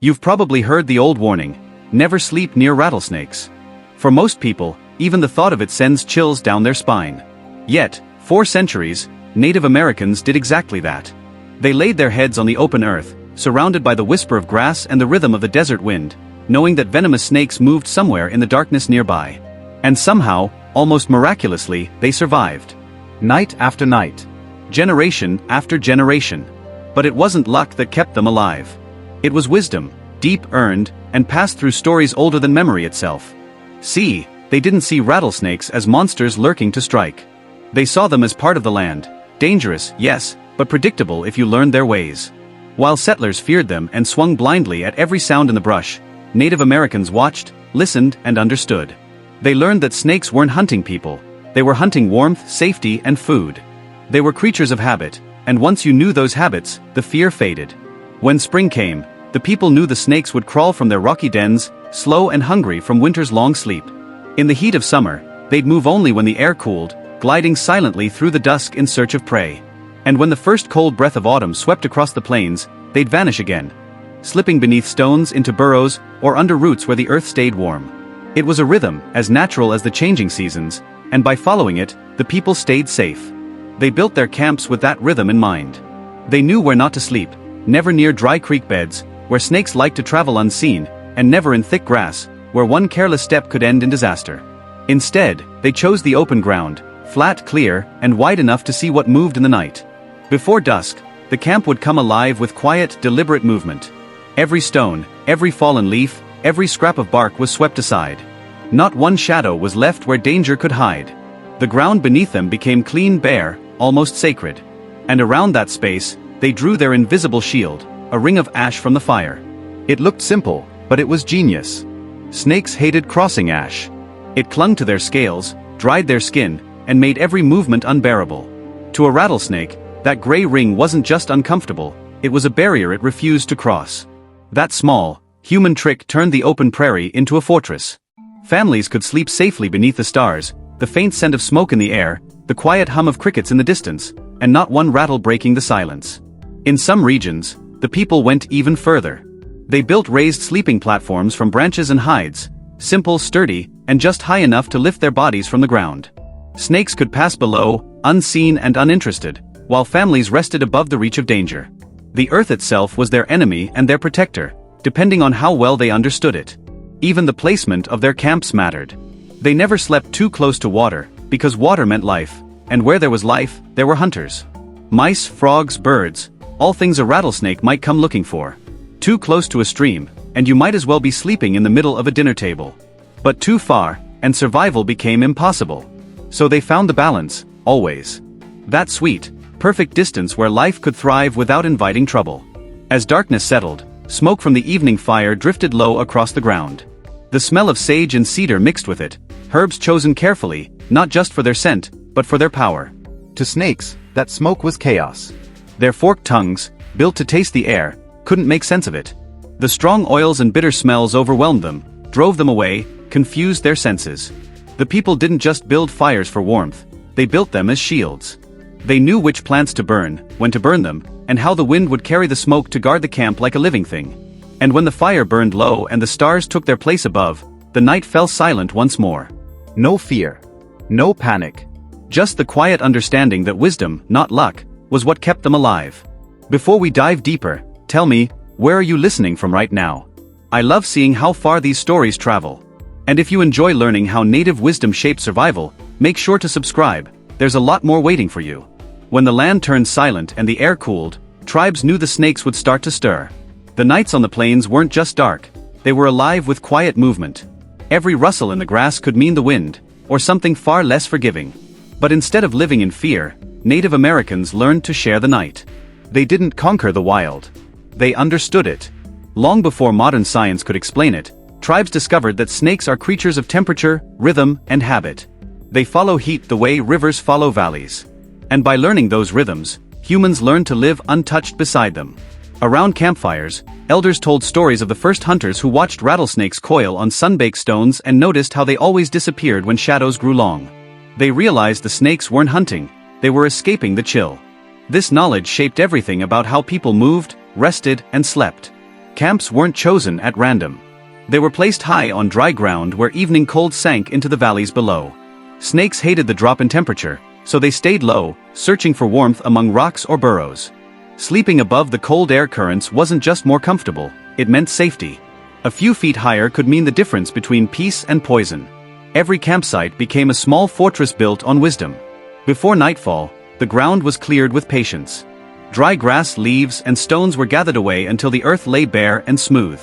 You've probably heard the old warning, never sleep near rattlesnakes. For most people, even the thought of it sends chills down their spine. Yet, for centuries, Native Americans did exactly that. They laid their heads on the open earth, surrounded by the whisper of grass and the rhythm of the desert wind, knowing that venomous snakes moved somewhere in the darkness nearby. And somehow, almost miraculously, they survived. Night after night. Generation after generation. But it wasn't luck that kept them alive. It was wisdom, deep earned, and passed through stories older than memory itself. See, they didn't see rattlesnakes as monsters lurking to strike. They saw them as part of the land, dangerous, yes, but predictable if you learned their ways. While settlers feared them and swung blindly at every sound in the brush, Native Americans watched, listened, and understood. They learned that snakes weren't hunting people. They were hunting warmth, safety, and food. They were creatures of habit, and once you knew those habits, the fear faded. When spring came, the people knew the snakes would crawl from their rocky dens, slow and hungry from winter's long sleep. In the heat of summer, they'd move only when the air cooled, gliding silently through the dusk in search of prey. And when the first cold breath of autumn swept across the plains, they'd vanish again, slipping beneath stones into burrows or under roots where the earth stayed warm. It was a rhythm as natural as the changing seasons, and by following it, the people stayed safe. They built their camps with that rhythm in mind. They knew where not to sleep, never near dry creek beds, where snakes liked to travel unseen, and never in thick grass, where one careless step could end in disaster. Instead, they chose the open ground, flat, clear, and wide enough to see what moved in the night. Before dusk, the camp would come alive with quiet, deliberate movement. Every stone, every fallen leaf, every scrap of bark was swept aside. Not one shadow was left where danger could hide. The ground beneath them became clean, bare, almost sacred. And around that space, they drew their invisible shield, a ring of ash from the fire. It looked simple, but it was genius. Snakes hated crossing ash. It clung to their scales, dried their skin, and made every movement unbearable. To a rattlesnake, that gray ring wasn't just uncomfortable, it was a barrier it refused to cross. That small, human trick turned the open prairie into a fortress. Families could sleep safely beneath the stars, the faint scent of smoke in the air, the quiet hum of crickets in the distance, and not one rattle breaking the silence. In some regions, the people went even further. They built raised sleeping platforms from branches and hides, simple, sturdy, and just high enough to lift their bodies from the ground. Snakes could pass below, unseen and uninterested, while families rested above the reach of danger. The earth itself was their enemy and their protector, depending on how well they understood it. Even the placement of their camps mattered. They never slept too close to water, because water meant life, and where there was life, there were hunters. Mice, frogs, birds, all things a rattlesnake might come looking for. Too close to a stream, and you might as well be sleeping in the middle of a dinner table. But too far, and survival became impossible. So they found the balance, always. That sweet, perfect distance where life could thrive without inviting trouble. As darkness settled, smoke from the evening fire drifted low across the ground. The smell of sage and cedar mixed with it, herbs chosen carefully, not just for their scent, but for their power. To snakes, that smoke was chaos. Their forked tongues, built to taste the air, couldn't make sense of it. The strong oils and bitter smells overwhelmed them, drove them away, confused their senses. The people didn't just build fires for warmth, they built them as shields. They knew which plants to burn, when to burn them, and how the wind would carry the smoke to guard the camp like a living thing. And when the fire burned low and the stars took their place above, the night fell silent once more. No fear. No panic. Just the quiet understanding that wisdom, not luck, was what kept them alive. Before we dive deeper, tell me, where are you listening from right now? I love seeing how far these stories travel. And if you enjoy learning how native wisdom shapes survival, make sure to subscribe, there's a lot more waiting for you. When the land turned silent and the air cooled, tribes knew the snakes would start to stir. The nights on the plains weren't just dark, they were alive with quiet movement. Every rustle in the grass could mean the wind, or something far less forgiving. But instead of living in fear, Native Americans learned to share the night. They didn't conquer the wild. They understood it. Long before modern science could explain it, tribes discovered that snakes are creatures of temperature, rhythm, and habit. They follow heat the way rivers follow valleys. And by learning those rhythms, humans learned to live untouched beside them. Around campfires, elders told stories of the first hunters who watched rattlesnakes coil on sun-baked stones and noticed how they always disappeared when shadows grew long. They realized the snakes weren't hunting, they were escaping the chill. This knowledge shaped everything about how people moved, rested, and slept. Camps weren't chosen at random. They were placed high on dry ground where evening cold sank into the valleys below. Snakes hated the drop in temperature, so they stayed low, searching for warmth among rocks or burrows. Sleeping above the cold air currents wasn't just more comfortable, it meant safety. A few feet higher could mean the difference between peace and poison. Every campsite became a small fortress built on wisdom. Before nightfall, the ground was cleared with patience. Dry grass, leaves, and stones were gathered away until the earth lay bare and smooth.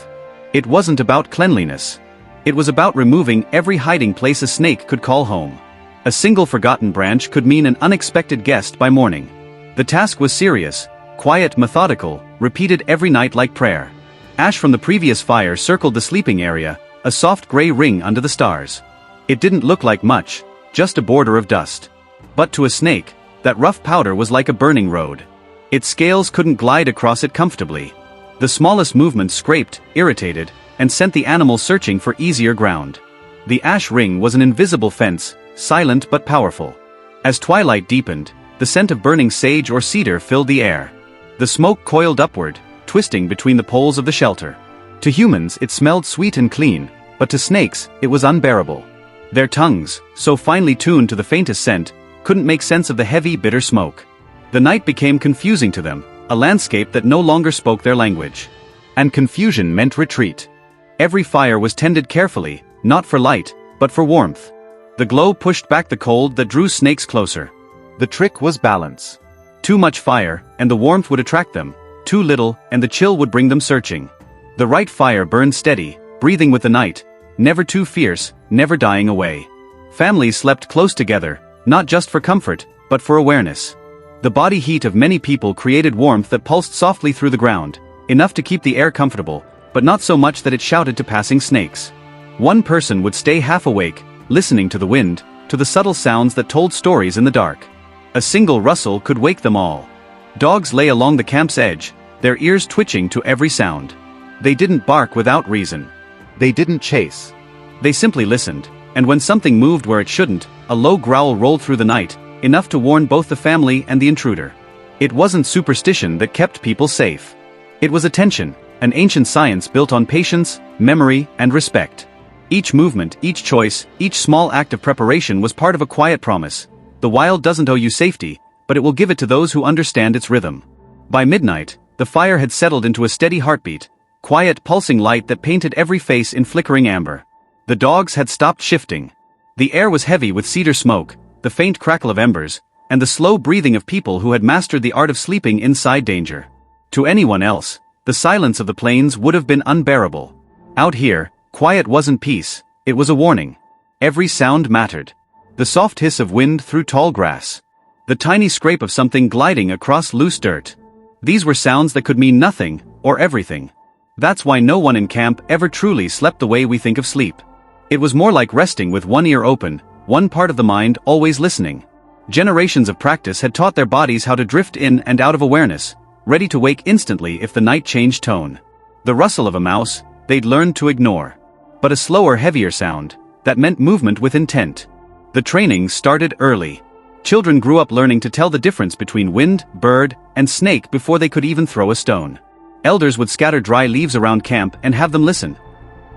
It wasn't about cleanliness. It was about removing every hiding place a snake could call home. A single forgotten branch could mean an unexpected guest by morning. The task was serious, quiet, methodical, repeated every night like prayer. Ash from the previous fire circled the sleeping area, a soft gray ring under the stars. It didn't look like much, just a border of dust. But to a snake, that rough powder was like a burning road. Its scales couldn't glide across it comfortably. The smallest movement scraped, irritated, and sent the animal searching for easier ground. The ash ring was an invisible fence, silent but powerful. As twilight deepened, the scent of burning sage or cedar filled the air. The smoke coiled upward, twisting between the poles of the shelter. To humans it smelled sweet and clean, but to snakes it was unbearable. Their tongues, so finely tuned to the faintest scent, couldn't make sense of the heavy, bitter smoke. The night became confusing to them, a landscape that no longer spoke their language. And confusion meant retreat. Every fire was tended carefully, not for light, but for warmth. The glow pushed back the cold that drew snakes closer. The trick was balance. Too much fire, and the warmth would attract them. Too little, and the chill would bring them searching. The right fire burned steady, breathing with the night, never too fierce, never dying away. Families slept close together, not just for comfort, but for awareness. The body heat of many people created warmth that pulsed softly through the ground, enough to keep the air comfortable, but not so much that it shouted to passing snakes. One person would stay half awake, listening to the wind, to the subtle sounds that told stories in the dark. A single rustle could wake them all. Dogs lay along the camp's edge, their ears twitching to every sound. They didn't bark without reason. They didn't chase. They simply listened, and when something moved where it shouldn't, a low growl rolled through the night, enough to warn both the family and the intruder. It wasn't superstition that kept people safe. It was attention, an ancient science built on patience, memory, and respect. Each movement, each choice, each small act of preparation was part of a quiet promise. The wild doesn't owe you safety, but it will give it to those who understand its rhythm. By midnight, the fire had settled into a steady heartbeat, quiet pulsing light that painted every face in flickering amber. The dogs had stopped shifting. The air was heavy with cedar smoke, the faint crackle of embers, and the slow breathing of people who had mastered the art of sleeping inside danger. To anyone else, the silence of the plains would have been unbearable. Out here, quiet wasn't peace, it was a warning. Every sound mattered. The soft hiss of wind through tall grass. The tiny scrape of something gliding across loose dirt. These were sounds that could mean nothing, or everything. That's why no one in camp ever truly slept the way we think of sleep. It was more like resting with one ear open, one part of the mind always listening. Generations of practice had taught their bodies how to drift in and out of awareness, ready to wake instantly if the night changed tone. The rustle of a mouse, they'd learned to ignore. But a slower, heavier sound, that meant movement with intent. The training started early. Children grew up learning to tell the difference between wind, bird, and snake before they could even throw a stone. Elders would scatter dry leaves around camp and have them listen,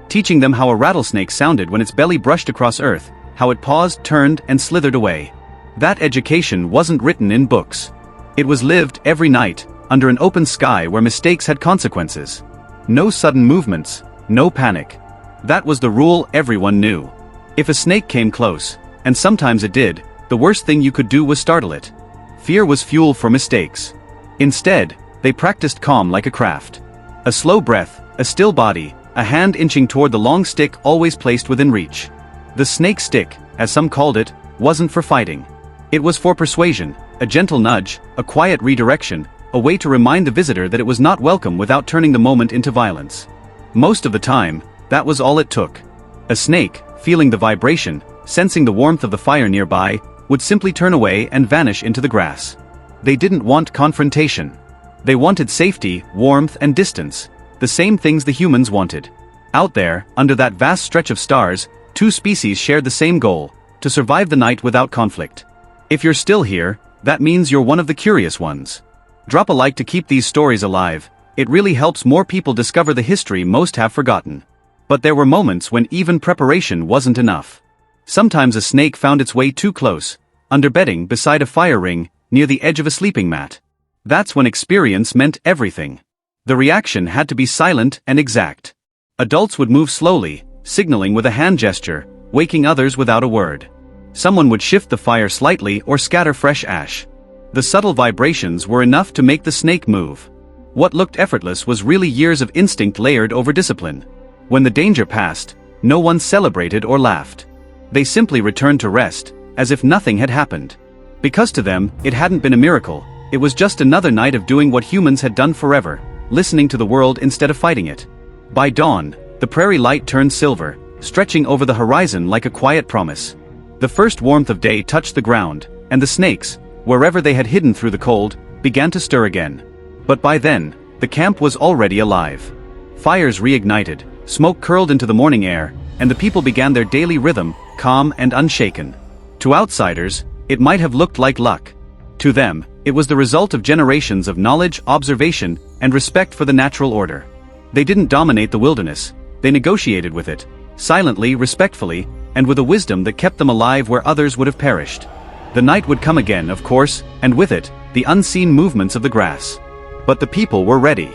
teaching them how a rattlesnake sounded when its belly brushed across earth, how it paused, turned, and slithered away. That education wasn't written in books. It was lived every night, under an open sky where mistakes had consequences. No sudden movements, no panic. That was the rule everyone knew. If a snake came close, and sometimes it did, the worst thing you could do was startle it. Fear was fuel for mistakes. Instead, they practiced calm like a craft. A slow breath, a still body, a hand inching toward the long stick always placed within reach. The snake stick, as some called it, wasn't for fighting. It was for persuasion, a gentle nudge, a quiet redirection, a way to remind the visitor that it was not welcome without turning the moment into violence. Most of the time, that was all it took. A snake, feeling the vibration, sensing the warmth of the fire nearby, would simply turn away and vanish into the grass. They didn't want confrontation. They wanted safety, warmth, and distance, the same things the humans wanted. Out there, under that vast stretch of stars, two species shared the same goal: to survive the night without conflict. If you're still here, that means you're one of the curious ones. Drop a like to keep these stories alive, It really helps more people discover the history most have forgotten. But there were moments when even preparation wasn't enough. Sometimes a snake found its way too close, under bedding beside a fire ring, near the edge of a sleeping mat. That's when experience meant everything. The reaction had to be silent and exact. Adults would move slowly, signaling with a hand gesture, waking others without a word. Someone would shift the fire slightly or scatter fresh ash. The subtle vibrations were enough to make the snake move. What looked effortless was really years of instinct layered over discipline. When the danger passed, no one celebrated or laughed. They simply returned to rest, as if nothing had happened. Because to them, it hadn't been a miracle, it was just another night of doing what humans had done forever, listening to the world instead of fighting it. By dawn, the prairie light turned silver, stretching over the horizon like a quiet promise. The first warmth of day touched the ground, and the snakes, wherever they had hidden through the cold, began to stir again. But by then, the camp was already alive. Fires reignited, smoke curled into the morning air, and the people began their daily rhythm, calm and unshaken. To outsiders, it might have looked like luck. To them, it was the result of generations of knowledge, observation, and respect for the natural order. They didn't dominate the wilderness, they negotiated with it, silently, respectfully, and with a wisdom that kept them alive where others would have perished. The night would come again, of course, and with it, the unseen movements of the grass. But the people were ready.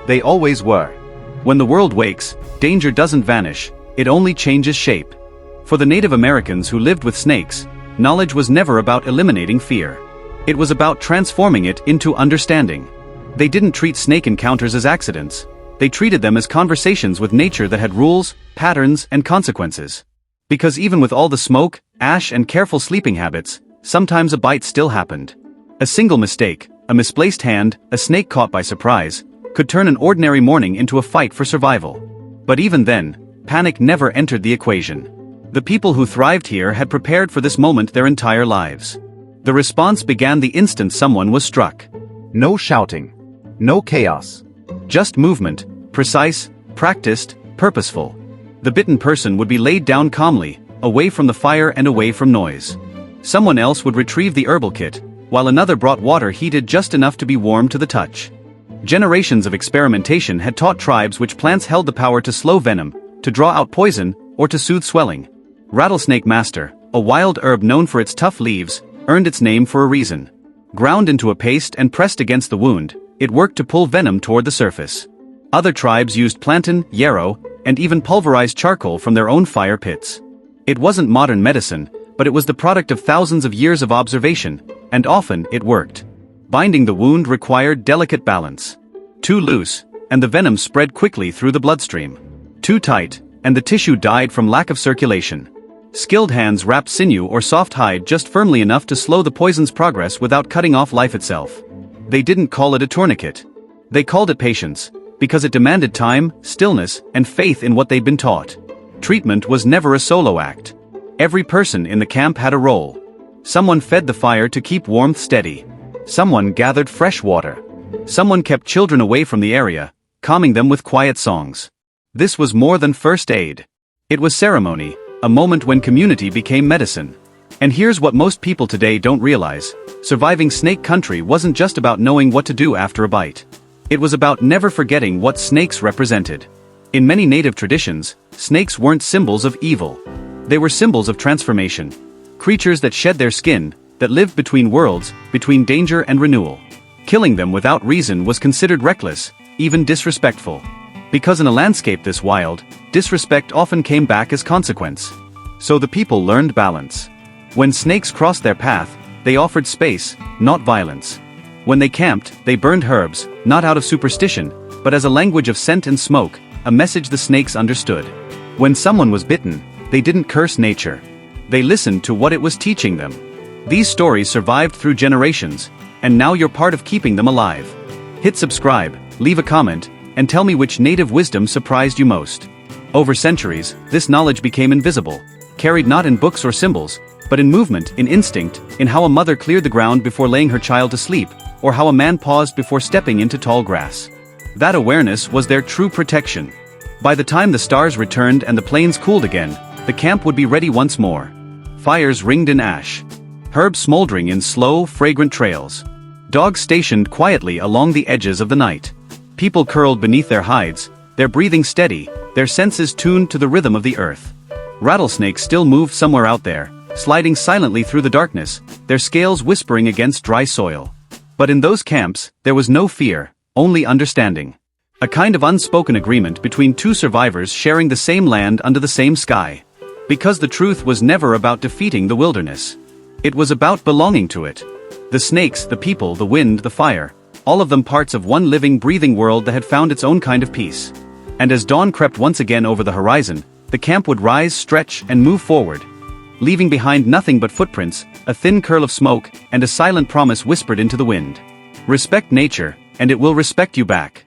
They always were. When the world wakes, danger doesn't vanish, it only changes shape. For the Native Americans who lived with snakes, knowledge was never about eliminating fear. It was about transforming it into understanding. They didn't treat snake encounters as accidents. They treated them as conversations with nature that had rules, patterns, and consequences. Because even with all the smoke, ash, and careful sleeping habits, sometimes a bite still happened. A single mistake, a misplaced hand, a snake caught by surprise, could turn an ordinary morning into a fight for survival. But even then, panic never entered the equation. The people who thrived here had prepared for this moment their entire lives. The response began the instant someone was struck. No shouting. No chaos. Just movement, precise, practiced, purposeful. The bitten person would be laid down calmly, away from the fire and away from noise. Someone else would retrieve the herbal kit, while another brought water heated just enough to be warm to the touch. Generations of experimentation had taught tribes which plants held the power to slow venom, to draw out poison, or to soothe swelling. Rattlesnake master, a wild herb known for its tough leaves, earned its name for a reason. Ground into a paste and pressed against the wound, it worked to pull venom toward the surface. Other tribes used plantain, yarrow, and even pulverized charcoal from their own fire pits. It wasn't modern medicine, but it was the product of thousands of years of observation, and often it worked. Binding the wound required delicate balance. Too loose, and the venom spread quickly through the bloodstream. Too tight, and the tissue died from lack of circulation. Skilled hands wrapped sinew or soft hide just firmly enough to slow the poison's progress without cutting off life itself. They didn't call it a tourniquet. They called it patience, because it demanded time, stillness, and faith in what they'd been taught. Treatment was never a solo act. Every person in the camp had a role. Someone fed the fire to keep warmth steady. Someone gathered fresh water. Someone kept children away from the area, calming them with quiet songs. This was more than first aid. It was ceremony, a moment when community became medicine. And here's what most people today don't realize: surviving snake country wasn't just about knowing what to do after a bite. It was about never forgetting what snakes represented. In many native traditions, snakes weren't symbols of evil. They were symbols of transformation. Creatures that shed their skin, that lived between worlds, between danger and renewal. Killing them without reason was considered reckless, even disrespectful. Because in a landscape this wild, disrespect often came back as consequence. So the people learned balance. When snakes crossed their path, they offered space, not violence. When they camped, they burned herbs, not out of superstition, but as a language of scent and smoke, a message the snakes understood. When someone was bitten, they didn't curse nature. They listened to what it was teaching them. These stories survived through generations, and now you're part of keeping them alive. Hit subscribe, leave a comment, and tell me which native wisdom surprised you most. Over centuries, this knowledge became invisible, carried not in books or symbols, but in movement, in instinct, in how a mother cleared the ground before laying her child to sleep, or how a man paused before stepping into tall grass. That awareness was their true protection. By the time the stars returned and the plains cooled again, the camp would be ready once more. Fires ringed in ash. Herbs smoldering in slow, fragrant trails. Dogs stationed quietly along the edges of the night. People curled beneath their hides, their breathing steady, their senses tuned to the rhythm of the earth. Rattlesnakes still moved somewhere out there, sliding silently through the darkness, their scales whispering against dry soil. But in those camps, there was no fear, only understanding. A kind of unspoken agreement between two survivors sharing the same land under the same sky. Because the truth was never about defeating the wilderness. It was about belonging to it. The snakes, the people, the wind, the fire, all of them parts of one living, breathing world that had found its own kind of peace. And as dawn crept once again over the horizon, the camp would rise, stretch, and move forward, leaving behind nothing but footprints, a thin curl of smoke, and a silent promise whispered into the wind. Respect nature, and it will respect you back.